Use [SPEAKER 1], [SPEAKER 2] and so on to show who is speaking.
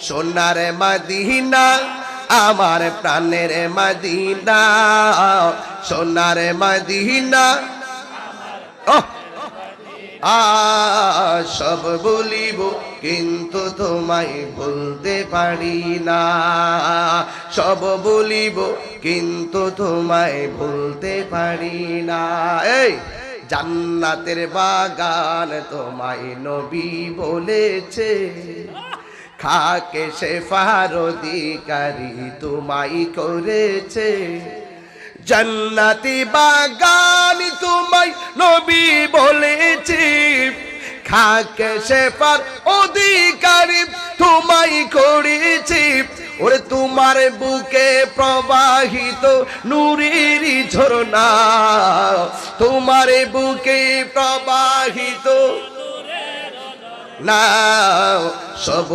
[SPEAKER 1] সোনার মদিনা আমার প্রাণের মদিনা, সোনার মদিনা। সব বলিব কিন্তু তোমায় বলতে পারি না, সব বলিব কিন্তু তোমায় বলতে পারি না। এই জান্নাতের বাগান তোমায় নবী বলেছে, খাকে শেফার অধিকারী তোমায় করেছে। জান্নাতি বাগান তোমায় নবী বলেছে, খাকে শেফার অধিকারী তোমায় করেছে। ওরে তোমার বুকে প্রবাহিত নূরের ঝরনা, তোমার বুকে প্রবাহিত না সব